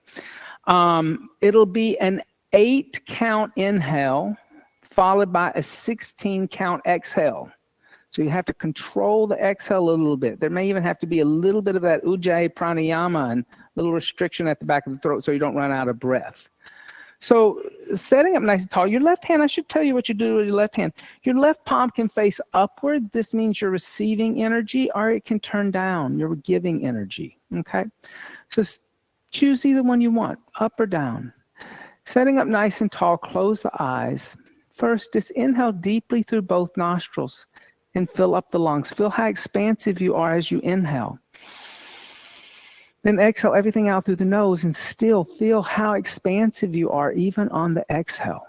It'll be an 8-count inhale, followed by a 16-count exhale. So you have to control the exhale a little bit. There may even have to be a little bit of that ujjayi pranayama and a little restriction at the back of the throat so you don't run out of breath. So setting up nice and tall, your left hand, I should tell you what you do with your left hand. Your left palm can face upward. This means you're receiving energy, or it can turn down. You're giving energy, okay? So choose either one you want, up or down. Setting up nice and tall, close the eyes. First, just inhale deeply through both nostrils and fill up the lungs. Feel how expansive you are as you inhale. Then exhale everything out through the nose and still feel how expansive you are even on the exhale.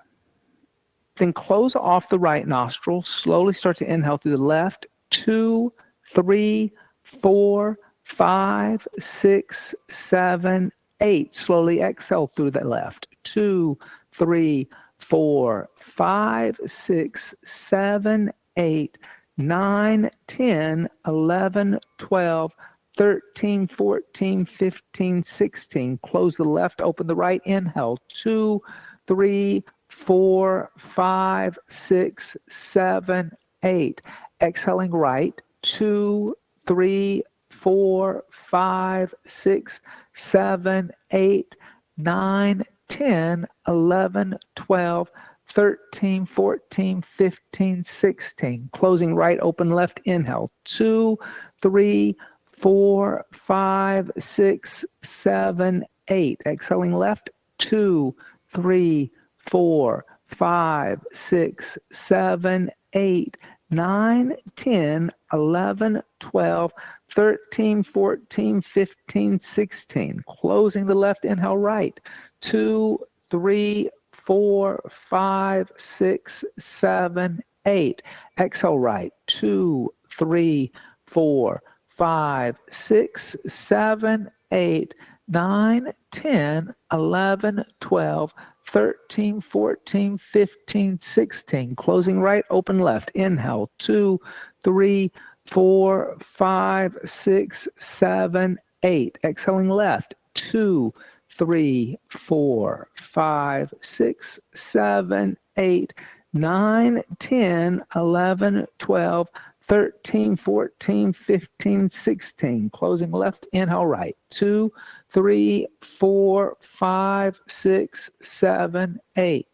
Then close off the right nostril. Slowly start to inhale through the left. 2, 3, 4, 5, 6, 7, 8. Slowly exhale through the left. 2, 3, 4, 5, 6, 7, 8, 9, 10, 11, 12, 13, 14, 15, 16. Close the left, open the right. Inhale. 2, 3, 4, 5, 6, 7, 8. Exhaling right. 2, 3, 4, 5, 6, 7, 8, 9, 10, 11, 12, 13, 14, 15, 16. Closing right, open left. Inhale. 2, 3, 4, 5, 6, 7, 8. Exhaling left. 2, 3, 4, 5, 6, 7, 8, 9, 10, 11, 12, 13, 14, 15, 16. Closing the left. Inhale right. 2, 3, 4, 5, 6, 7, 8. Exhale right. 2, 3, 4, 5, 6, 7, 8, 9, 10, 11, 12, 13, 14, 15, 16. Closing right, open left. Inhale. 2, 3, 4, 5, 6, 7, 8. Exhaling left. 2, 3, 4, 5, 6, 7, 8, 9, 10, 11, 12, 13, 14, 15, 16. Closing left. Inhale right. 2, 3, 4, 5, 6, 7, 8.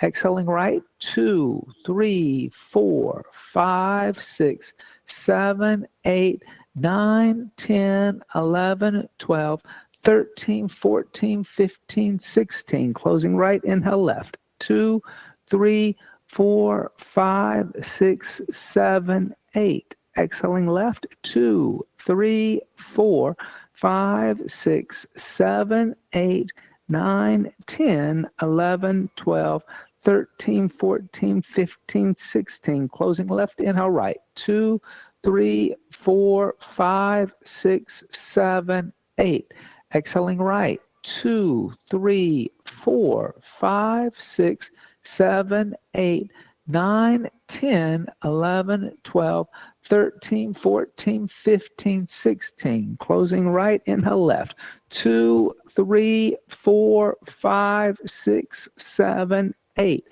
Exhaling right. 2, 3, 4, 5, 6, 7, 8, 9, 10, 11, 12, 13, 14, 15, 16. Closing right. Inhale left. 2, 3, 4, 5, 6, 7, 8. Exhaling left. 2, 3, 4, 5, 6, 7, 8, 9, 10, 11, 12, 13, 14, 15, 16. Closing left. Inhale right. 2, 3, 4, 5, 6, 7, 8. Exhaling right. 2, 3, 4, 5, 6, 7, 8, 9, 10, 11, 12, 13, 14, 15, 16. Closing right. Inhale left. 2, 3, 4, 5, 6, 7, 8.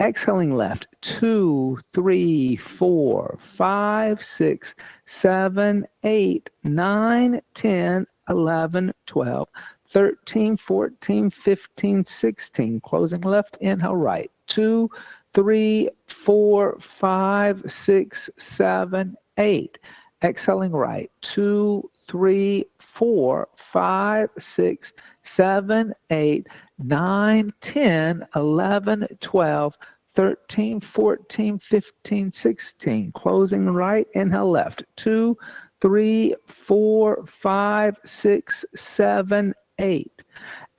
Exhaling left. 2, 3, 4, 5, 6, 7, 8, 9, 10, 11, 12, 13, 14, 15, 16. Closing left. Inhale right. 2, 3, 4, 5, 6, 7, 8. Exhaling right. 2, 3, 4, 5, 6, 7, 8, 9, 10, 11, 12, 13, 14, 15, 16. Closing right. Inhale left. 2, 3, 4, 5, 6, 7, 8.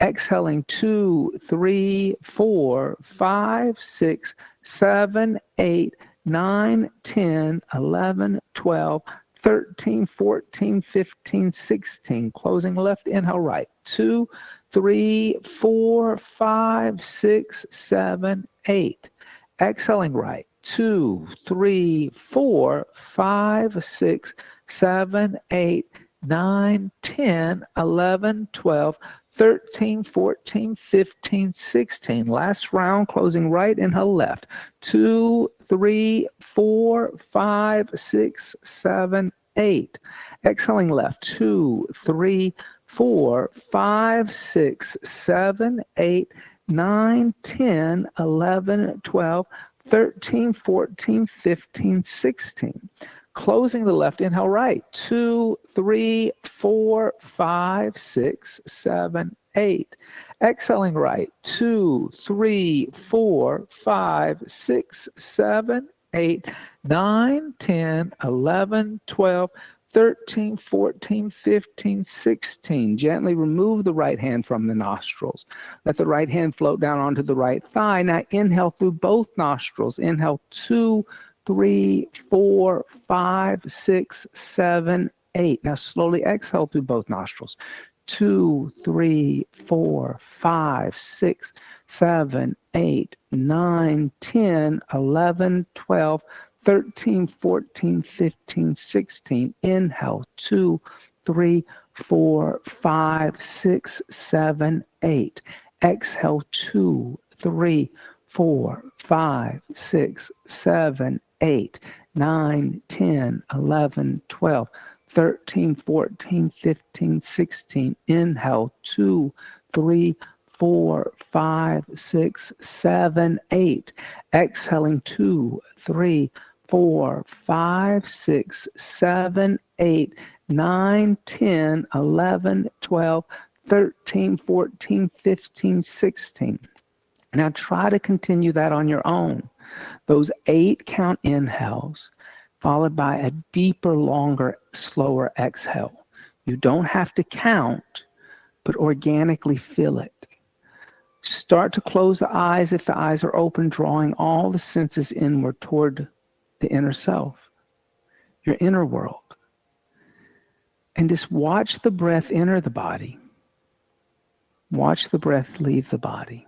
Exhaling 2, 3, 4, 5, 6, 7, 8, 9, 10, 11, 12, 13, 14, 15, 16. Closing left. Inhale right. 2, 3, 4, 5, 6, 7, 8. Exhaling right. 2, 3, 4, 5, 6, 7, 8, 9, 10, 11, 12, 13, 14, 15, 16. Last round, closing right, inhale left. 2, 3, 4, 5, 6, 7, 8. Exhaling left. 2, 3, 4, 5, 6, 7, 8, 9, 10, 11, 12, 13, 14, 15, 16. Closing the left, inhale right. 2, 3, 4, 5, 6, 7, 8. Exhaling right. 2, 3, 4, 5, 6, 7, 8, 9, 10, 11, 12, 13, 14, 15, 16. Gently remove the right hand from the nostrils. Let the right hand float down onto the right thigh. Now inhale through both nostrils. Inhale 2, 3, 4, 5, 6, 7, 8. Now slowly exhale through both nostrils. 2, 3, 4, 5, 6, 7, 8, 9, 10, 11, 12, 13, 14, 15, 16. Inhale, 2, 3, 4, 5, 6, 7, 8. Exhale, 2, 3, 4, 5, 6, 7, 8, 9, 10, 11, 12, 13, 14, 15, 16. Inhale, 2, 3, 4, 5, 6, 7, 8. Exhaling, 2, 3, 4, 5, 6, 7, 8, 9, 10, 11, 12, 13, 14, 15, 16. Now try to continue that on your own. Those 8 count inhales, followed by a deeper, longer, slower exhale. You don't have to count, but organically feel it. Start to close the eyes if the eyes are open, drawing all the senses inward toward the inner self, your inner world. And just watch the breath enter the body. Watch the breath leave the body.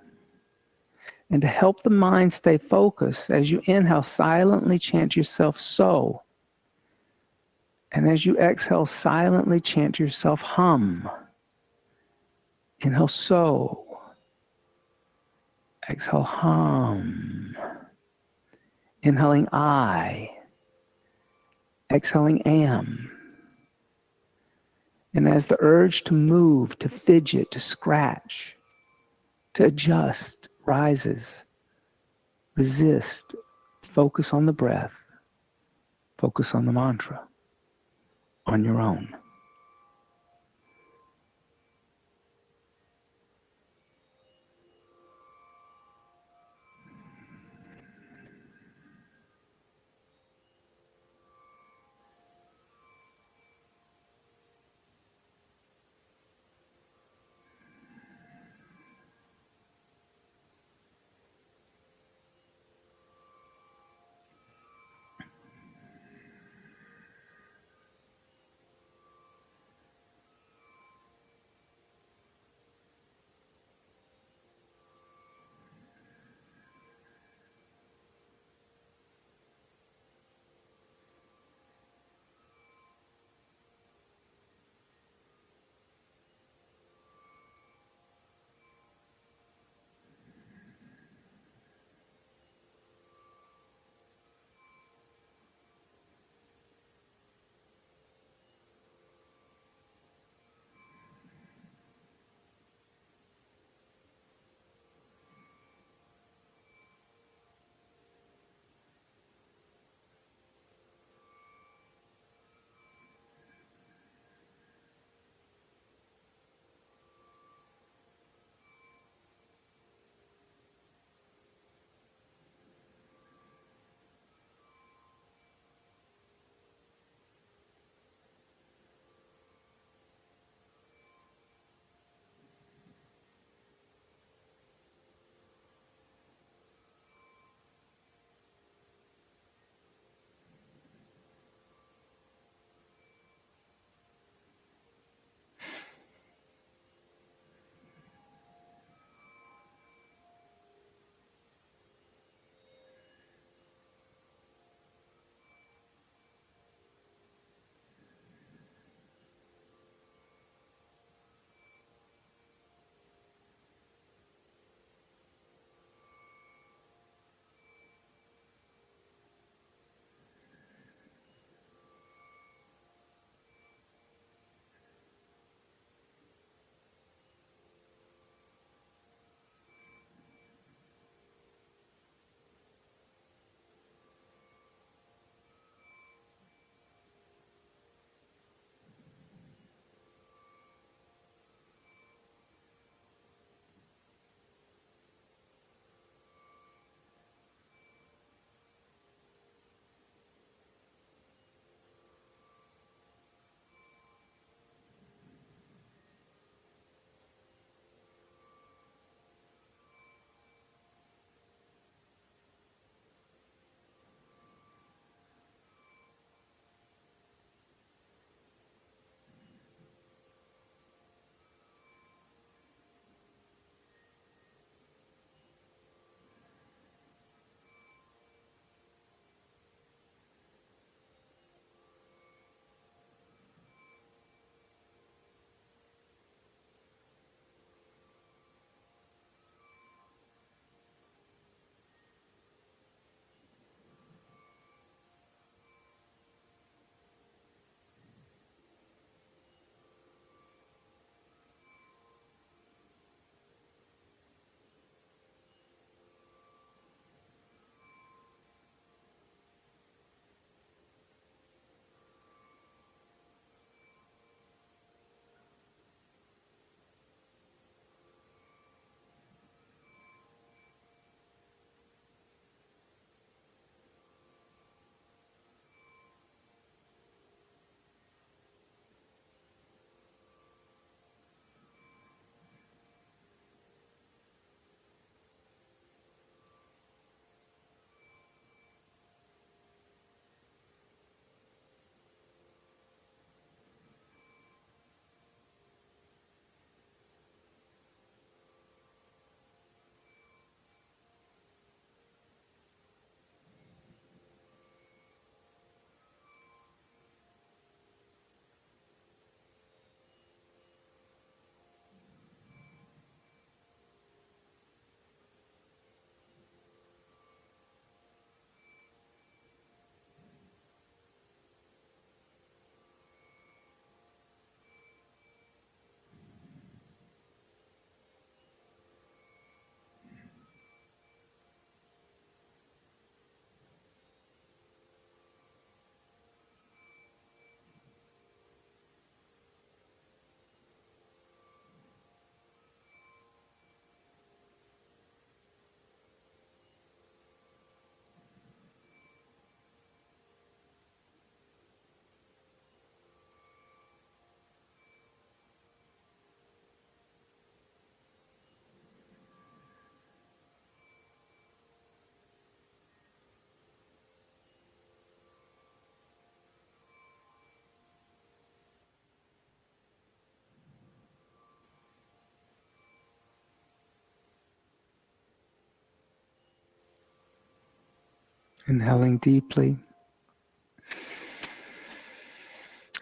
And to help the mind stay focused, as you inhale, silently chant yourself so. And as you exhale, silently chant yourself hum. Inhale so. Exhale hum. Inhaling I. Exhaling am. And as the urge to move, to fidget, to scratch, to adjust rises, resist, focus on the breath, focus on the mantra, on your own. Inhaling deeply.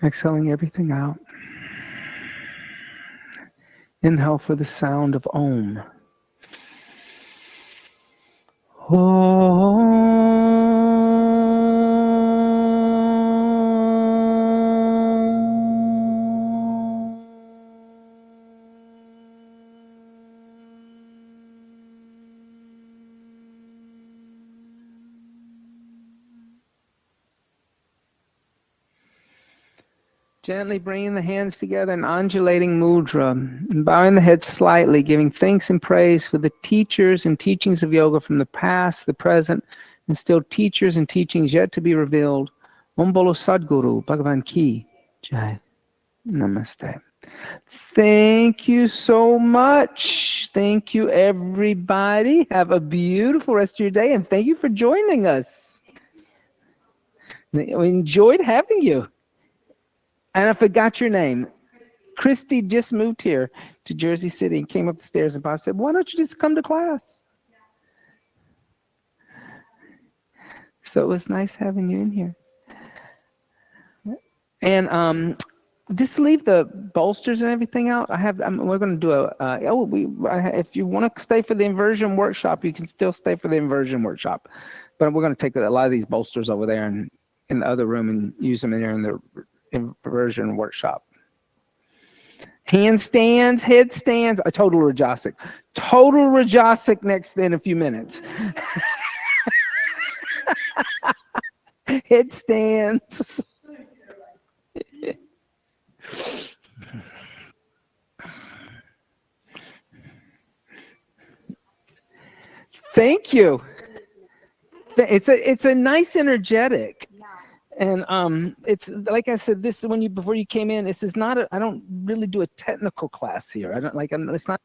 Exhaling everything out. Inhale for the sound of Om. Gently bringing the hands together in undulating mudra, and bowing the head slightly, giving thanks and praise for the teachers and teachings of yoga from the past, the present, and still teachers and teachings yet to be revealed. Om Bolo Sadguru, Bhagavan Ki Jai. Namaste. Thank you so much. Thank you, everybody. Have a beautiful rest of your day, and thank you for joining us. We enjoyed having you. And I forgot your name. Christy just moved here to Jersey City and came up the stairs, and Bob said, why don't you just come to class? So it was nice having you in here. And just leave the bolsters and everything out. We're going to do if you want to stay for the inversion workshop, you can still stay for the inversion workshop. But we're going to take a lot of these bolsters over there and in the other room and use them in there in the inversion workshop. Handstands, headstands, a total Rajasic. Total Rajasic next in a few minutes. Headstands. Thank you. It's a nice energetic. And it's like I said, before you came in, this is not I don't really do a technical class here. It's not